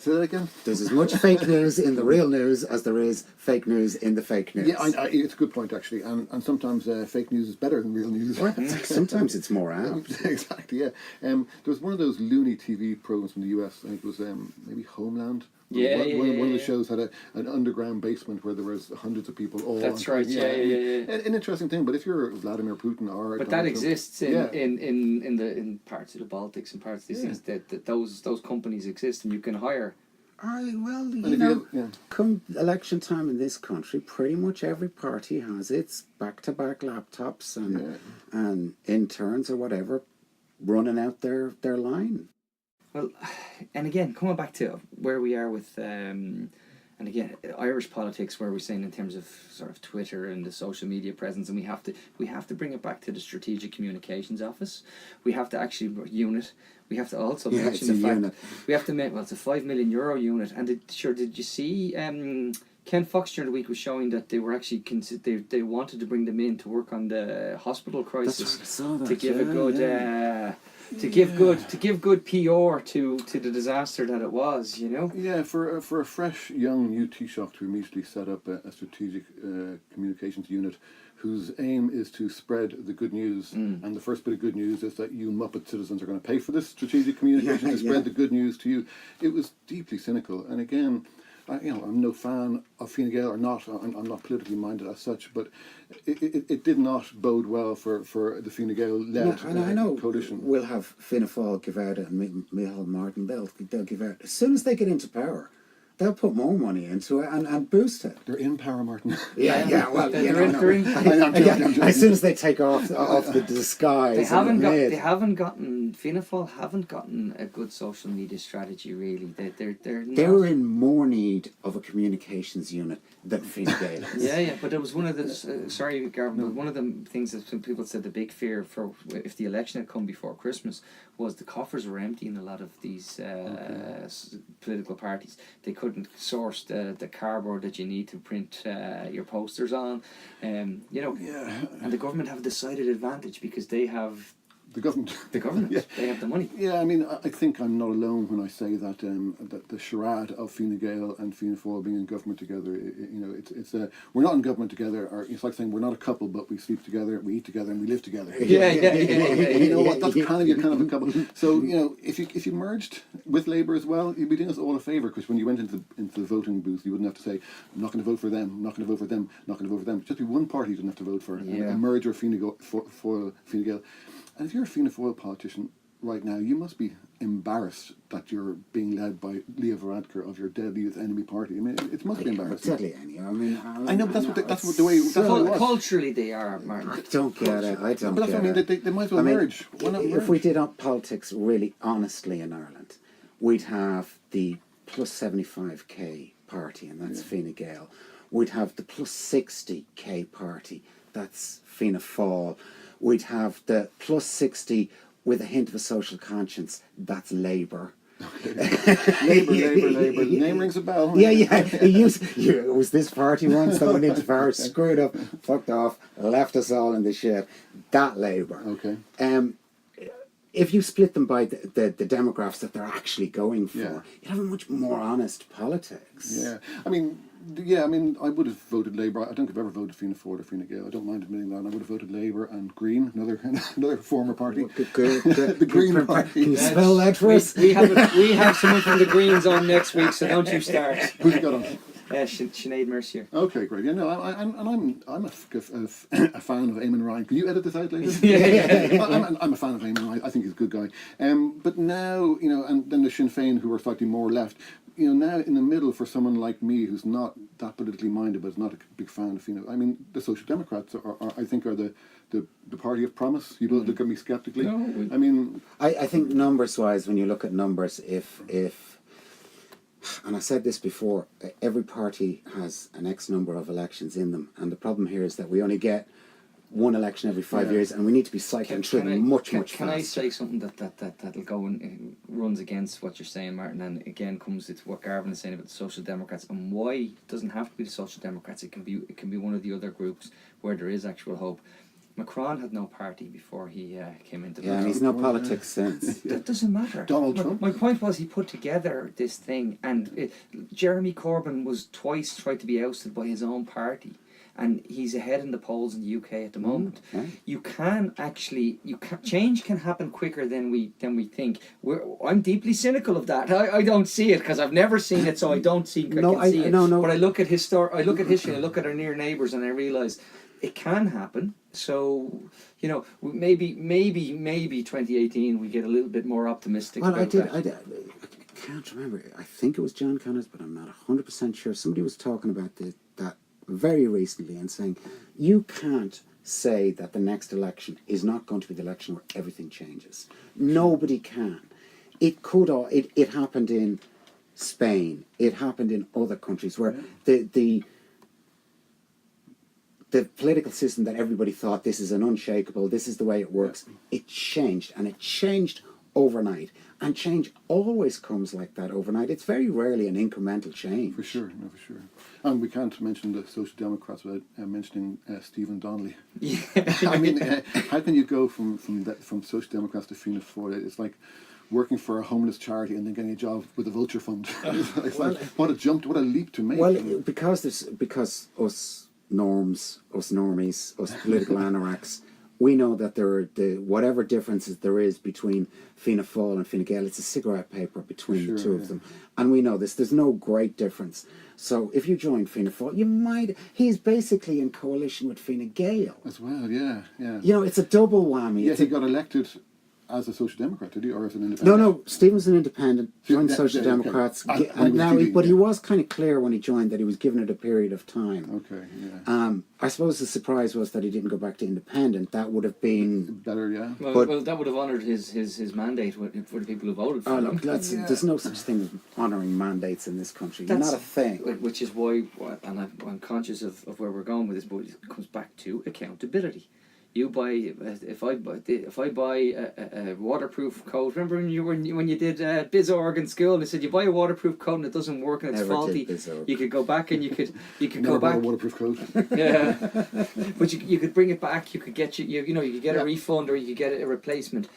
that again. There's as much fake news in the real news as there is fake news in the fake news. Yeah, it's a good point actually, and sometimes fake news is better than real news. Sometimes it's more apt. Exactly. Yeah. There was one of those loony TV programs from the US. I think it was maybe Homeland. One of the shows had an underground basement where there was hundreds of people all. That's right. Yeah. An interesting thing, but if you're Vladimir Putin or but that exists in parts of the Baltics and parts of these things, that those companies exist, and you can hire. Come election time in this country, pretty much every party has its back-to-back laptops and interns or whatever running out their line. Well, and again, coming back to where we are with and again, Irish politics, where we're saying in terms of sort of Twitter and the social media presence, and we have to bring it back to the Strategic Communications Office. We have to actually unit. We have to also mention the fact unit. we have to make, well, it's a €5 million unit. And did you see Ken Fox during the week was showing that they were actually they wanted to bring them in to work on the hospital crisis. That's right, I saw that, to give a good to give good PR to the disaster that it was, you know. Yeah, for a fresh young new Taoiseach to immediately set up a strategic communications unit whose aim is to spread the good news, and the first bit of good news is that you Muppet citizens are going to pay for this strategic communication to spread the good news to you. It was deeply cynical, and again, I'm no fan of Fine Gael, or not. I'm not politically minded as such, but it did not bode well for the Fine Gael-led I know coalition. we'll have Fianna Fáil give out and Micheál Martin, they'll give out. As soon as they get into power, they'll put more money into it and boost it. They're in power, Martin. Well, they're in. I'm joking. As soon as they take off the disguise, They haven't gotten Fianna Fáil haven't gotten a good social media strategy, really. They're They're in more need of a communications unit than Fine Gael is. Yeah, but it was one of the sorry, Garvan, but one of the things that some people said the big fear for if the election had come before Christmas was the coffers were empty in a lot of these political parties. They couldn't source the cardboard that you need to print your posters on, and the government have a decided advantage because they have The government. the government. Yeah. They have the money. Yeah, I mean, I think I'm not alone when I say that that the charade of Fine Gael and Fianna Fáil being in government together, it's we're not in government together, or it's like saying we're not a couple, but we sleep together, we eat together, and we live together. Yeah. You know what? That's kind of a couple. So if you merged with Labour as well, you'd be doing us all a favour, because when you went into the voting booth, you wouldn't have to say, I'm not going to vote for them, I'm not going to vote for them, I'm not going to vote for them. Just be one party you didn't have to vote for. A merger of Fine Gael. And if you're a Fianna Fáil politician right now, you must be embarrassed that you're being led by Leo Varadkar of your deadliest enemy party. I mean, it must be embarrassing. Deadly any. I know, but that's what the way it was. Culturally, they are, Martin. I don't get it. I don't But that's get what I mean. it. They might as well merge. Why not merge? If we did politics really honestly in Ireland, we'd have the plus 75k party, and that's Fine Gael. We'd have the plus 60k party, that's Fianna Fáil. We'd have the plus 60 with a hint of a social conscience, that's Labour. Labour. The name rings a bell. Yeah. It was this party once that went into power, screwed up, fucked off, left us all in the shit. That Labour. Okay. If you split them by the demographics that they're actually going for, Yeah. you'd have a much more honest politics. Yeah. I mean, I would have voted Labour. I don't think I've ever voted Fianna Fáil or Fine Gael. I don't mind admitting that. And I would have voted Labour and Green, another former party. Good. The Green Party. Can you spell that for us? We have someone from the Greens on next week, so don't you start. Who's you got on? Sinead Mercier. Okay, great. Yeah, no, I'm a fan of Eamon Ryan. Can you edit this out later? Yeah. I'm a fan of Eamon Ryan. I think he's a good guy. But now, and then the Sinn Féin, who are slightly more left, now in the middle for someone like me who's not that politically minded but is not a big fan of Fianna. I mean, the Social Democrats are I think the party of promise. You don't look at me sceptically. No, I mean, I think numbers wise, when you look at numbers, if and I said this before, every party has an X number of elections in them, and the problem here is that we only get one election every 5 years, and we need to be cycling through them much faster. Can I say something that'll go and runs against what you're saying, Martin, and again comes to what Garvan is saying about the Social Democrats and why it doesn't have to be the Social Democrats. It can be one of the other groups where there is actual hope. Macron had no party before he came into Yeah, and he's no politics since. That doesn't matter. Donald Trump. My point was he put together this thing, and Jeremy Corbyn was twice tried to be ousted by his own party, and he's ahead in the polls in the UK at the moment. Okay. Change can happen quicker than we think. I'm deeply cynical of that. I don't see it because I've never seen it, so I don't see. No, I can see it. no. But I look at history, I look at our near neighbours, and I realise it can happen. So, maybe 2018 we get a little bit more optimistic. Well, about I that. can't remember. I think it was John Connors, but I'm not 100% sure. Somebody was talking about that very recently and saying, you can't say that the next election is not going to be the election where everything changes. Nobody can. It happened in Spain. It happened in other countries where the political system that everybody thought this is an unshakable, this is the way it works, it changed, and it changed overnight. And change always comes like that overnight. It's very rarely an incremental change. For sure, no, for sure. And we can't mention the Social Democrats without mentioning Stephen Donnelly. Yeah. I mean, how can you go from Social Democrats to Fianna Fáil? It's like working for a homeless charity and then getting a job with the Vulture Fund. It's like, what a jump, what a leap to make. Well, because us normies, us political anoraks, we know that there are whatever differences there is between Fianna Fáil and Fine Gael, it's a cigarette paper between the two of them. And we know this. There's no great difference. So if you join Fianna Fáil, he's basically in coalition with Fine Gael. As well, yeah. You know, it's a double whammy. Yeah, he got elected as a Social Democrat, did he, or as an independent? No, Stephen's an independent, joined Social Democrats, okay. But he was kind of clear when he joined that he was given it a period of time. Okay, yeah. I suppose the surprise was that he didn't go back to independent. That would have been better, yeah. Well, that would have honoured his mandate for the people who voted for him. Look, there's no such thing as honouring mandates in this country. Not a thing. Which is why, and I'm conscious of where we're going with this, but it comes back to accountability. You buy if I buy a waterproof coat. Remember when you did BizOrg in school? They said you buy a waterproof coat and it doesn't work and it's Never faulty. did BizOrg. You could go back and you could Never go back. bought a waterproof coat. Yeah, but you could bring it back. You could get you could get a refund or you could get a replacement.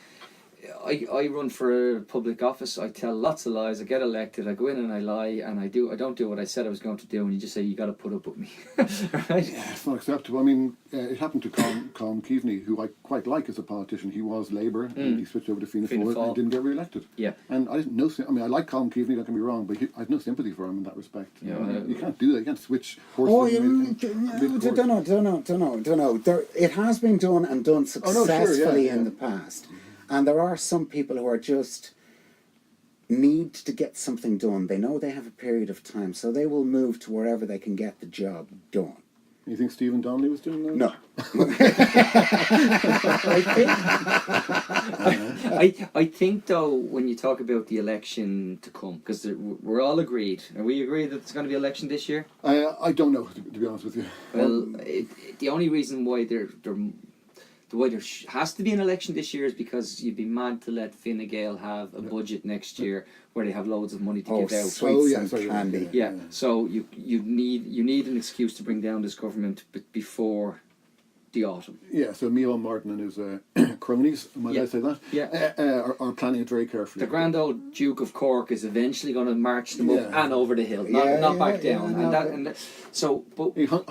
I run for a public office. I tell lots of lies. I get elected. I go in and I lie, and I don't do what I said I was going to do. And you just say you got to put up with me, right? Yeah, it's not acceptable. I mean, it happened to Colm Keaveney, who I quite like as a politician. He was Labour, and he switched over to Fianna Fáil and didn't get re-elected. Yeah, and I didn't know. I mean, I like Colm Keaveney. Don't get me wrong, but I have no sympathy for him in that respect. Yeah, you can't do that. You can't switch horses. Don't know. It has been done and done successfully in the past. And there are some people who are just need to get something done. They know they have a period of time, so they will move to wherever they can get the job done. You think Stephen Donnelly was doing that? No. I think though, when you talk about the election to come, because we're all agreed. Are we agreed that there's going to be election this year? I don't know, to be honest with you. Well, the only reason why there has to be an election this year is because you'd be mad to let Fine Gael have a budget next year where they have loads of money to give out. Candy. Yeah. So you need an excuse to bring down this government before the autumn. Yeah, so Micheál Martin and his cronies, might I say that? Yeah. Are planning it very carefully. The Grand Old Duke of Cork is eventually going to march them up and over the hill, not back down. A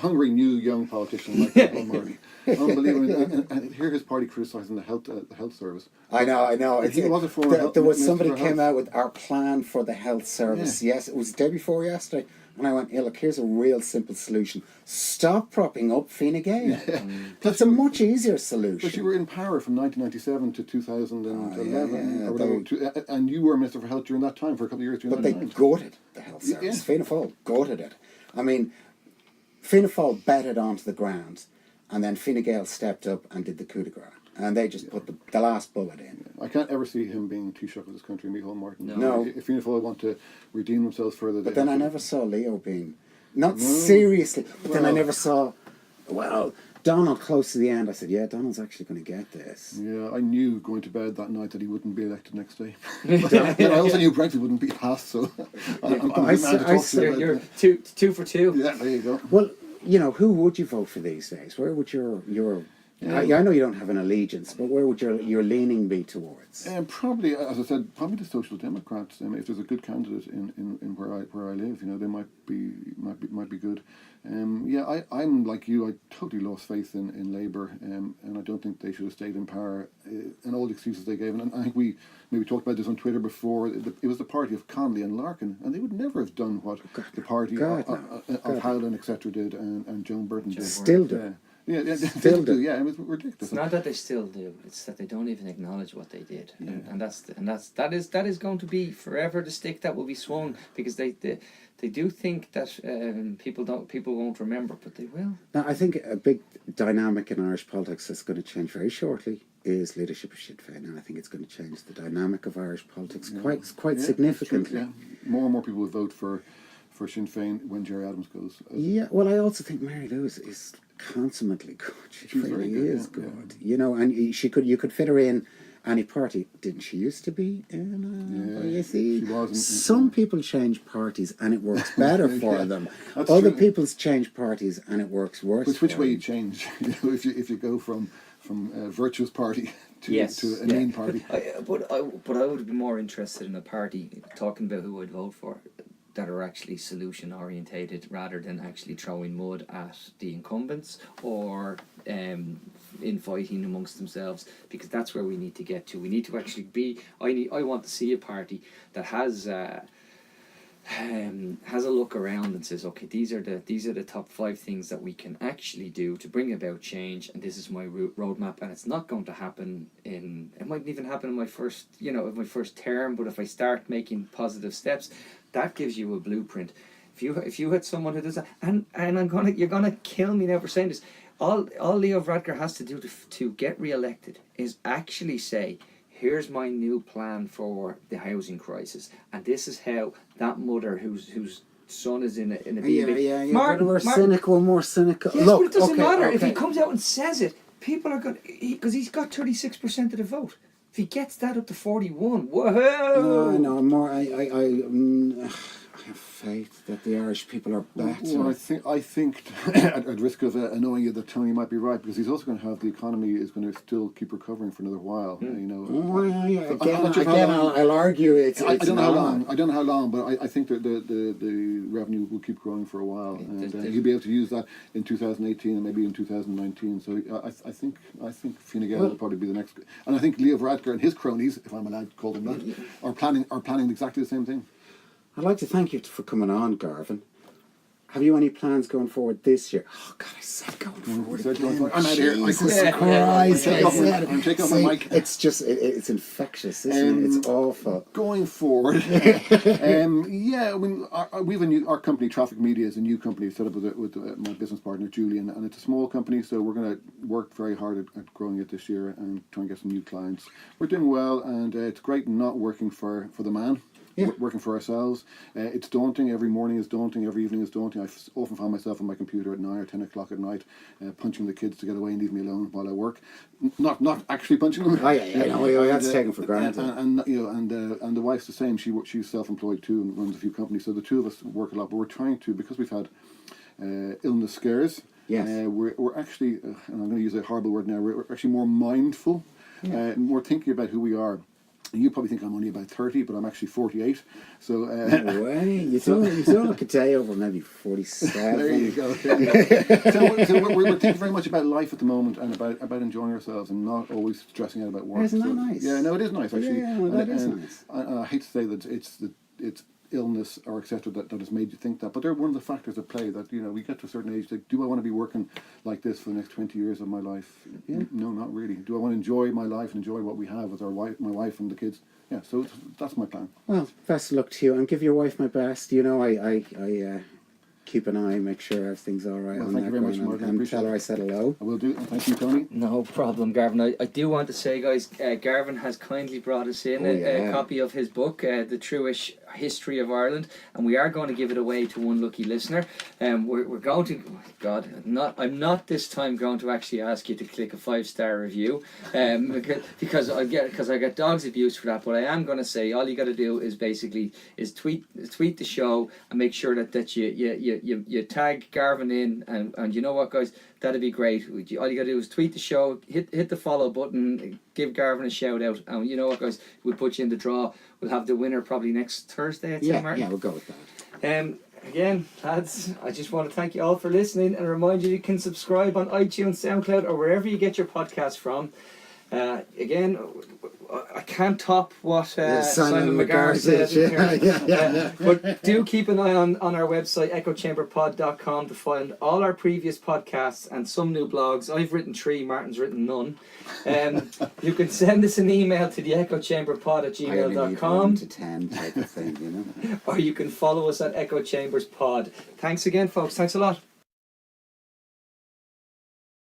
hungry new young politician like Micheál Martin. Unbelievable. And hear his party criticising the health service. I know. There was somebody came out with our plan for the health service. Yeah. Yes, it was the day before yesterday. And I went, look, here's a real simple solution. Stop propping up Fine Gael. Yeah. That's a much easier solution. But you were in power from 1997 to 2011, and you were Minister for Health during that time for a couple of years. But they gutted the health service. Fianna Fáil gutted it. I mean, Fianna Fáil betted onto the ground, and then Fine Gael stepped up and did the coup de grace. And they just put the last bullet in. I can't ever see him being Taoiseach of this country, Micheál Martin. No. If Fianna Fáil want to redeem themselves further... But then I never saw Leo being... Seriously. But then I never saw... Well, Donald close to the end, I said, Donald's actually going to get this. Yeah, I knew going to bed that night that he wouldn't be elected next day. I also knew Brexit wouldn't be passed, so... You're two for two. Yeah, there you go. Well, who would you vote for these days? Where would your I know you don't have an allegiance, but where would your leaning be towards? Probably, as I said, probably the Social Democrats. If there's a good candidate in where I live, they might be good. I'm like you. I totally lost faith in Labour, and I don't think they should have stayed in power. And all the excuses they gave, and I think we maybe talked about this on Twitter before. It was the party of Connolly and Larkin, and they would never have done what the party of Howland, etc., did, and Joan Burton did. Still do. Yeah, they Still do. do. Yeah, it was ridiculous. It's not that they still do; it's that they don't even acknowledge what they did, and that is going to be forever the stick that will be swung, because they do think that people won't remember, but they will. Now, I think a big dynamic in Irish politics that's going to change very shortly is leadership of Sinn Féin, and I think it's going to change the dynamic of Irish politics quite significantly. Yeah. More and more people will vote for Sinn Féin when Jerry Adams goes. Yeah, well, I also think Mary Lou is consummately good. She She's really very good, is yeah, good. You know, and you could fit her in any party. Didn't she used to be in Yeah, you see? she wasn't. Some people change parties and it works better for them. That's Other true. people's change parties and it works worse. Which for way them. you change? If you go from a virtuous party to a yeah. mean party. But I would be more interested in a party talking about who I'd vote for that are actually solution orientated, rather than actually throwing mud at the incumbents or infighting amongst themselves, because that's where we need to get to. We need to actually be. I want to see a party that has a look around and says, okay, these are the top 5 things that we can actually do to bring about change, and this is my roadmap. And it's not going to happen it mightn't even happen in my first term, but if I start making positive steps, that gives you a blueprint. If you had someone who does that, and you're gonna kill me now for saying this, all Leo Varadkar has to do to get re-elected is actually say, here's my new plan for the housing crisis, and this is how that mother whose son is in a Yeah. Martin, We're cynical, more cynical. yes, Look, but it doesn't matter if he okay. comes out and says it. People are going because he's got 36% of the vote. If he gets that up to 41, whoa! No, more. I have faith that the Irish people are better. Well, I think at risk of annoying you, that Tony might be right, because he's also going to have the economy is going to still keep recovering for another while. You know. Well, I'm not sure how again, long. I'll argue it's I don't know how not. long. I don't know how long, but I think that the revenue will keep growing for a while, and he'll be able to use that in 2018 and maybe in 2019. So I think Fine Gael will probably be the next, and I think Leo Varadkar and his cronies, if I'm allowed to call them that, are planning exactly the same thing. I'd like to thank you for coming on, Garvan. Have you any plans going forward this year? Oh God, I said going forward. I'm out of here. Jesus I Christ! I'm taking off my mic. It's just it's infectious, isn't it? It's awful. Going forward, I mean, we've our company, Traffic Media, is a new company set up with my business partner Julian, and it's a small company, so we're going to work very hard at growing it this year and try and get some new clients. We're doing well, and it's great not working for the man. Yeah. Working for ourselves. It's daunting. Every morning is daunting. Every evening is daunting. I often find myself on my computer at 9 or 10 o'clock at night, punching the kids to get away and leave me alone while I work. Not actually punching them. I know. That's taken for granted. And the wife's the same. She's self-employed too and runs a few companies. So the two of us work a lot. But we're trying to, because we've had illness scares. Yes. We're actually, and I'm going to use a horrible word now. We're actually more mindful, more thinking about who we are. You probably think I'm only about 30, but I'm actually 48. So no way. You don't look a day over maybe 47. There you go. So we're thinking very much about life at the moment, and about enjoying ourselves and not always stressing out about work. Isn't that nice? Yeah, no, it is nice actually. Yeah, well, that is nice. I hate to say that it's illness or etc. that has made you think that, but they're one of the factors at play. That we get to a certain age. Like, do I want to be working like this for the next 20 years of my life? Yeah. No, not really. Do I want to enjoy my life and enjoy what we have with my wife and the kids? Yeah, so that's my plan. Well, best of luck to you, and give your wife my best. I keep an eye, make sure everything's all right. Well, on thank you that very much, going, Martin. I and appreciate tell her it. I said hello. I will do, and thank you, Tony. No problem, Garvan. I do want to say, guys, Garvan has kindly brought us in a copy of his book, The Truish History of Ireland, and we are going to give it away to one lucky listener. We're going to, I'm not this time going to actually ask you to click a 5-star review, because I get dog's abuse for that. But I am going to say all you got to do is basically tweet the show and make sure that you tag Garvan in, and you know what, guys, that'd be great. All you gotta do is tweet the show, hit the follow button, give Garvan a shout out, and you know what, guys, we'll put you in the draw. We'll have the winner probably next Thursday, I'd say, Martin. Yeah, we'll go with that. Again, lads, I just want to thank you all for listening and remind you can subscribe on iTunes, SoundCloud, or wherever you get your podcasts from. Again, I can't top what Simon McGarr said. yeah. But do keep an eye on our website, echochamberpod.com, to find all our previous podcasts and some new blogs. I've written 3, Martin's written none. You can send us an email to the echochamberpod@gmail.com. I only need 1 to 10 type of thing, you know. Or you can follow us at Echo Chambers Pod. Thanks again, folks. Thanks a lot.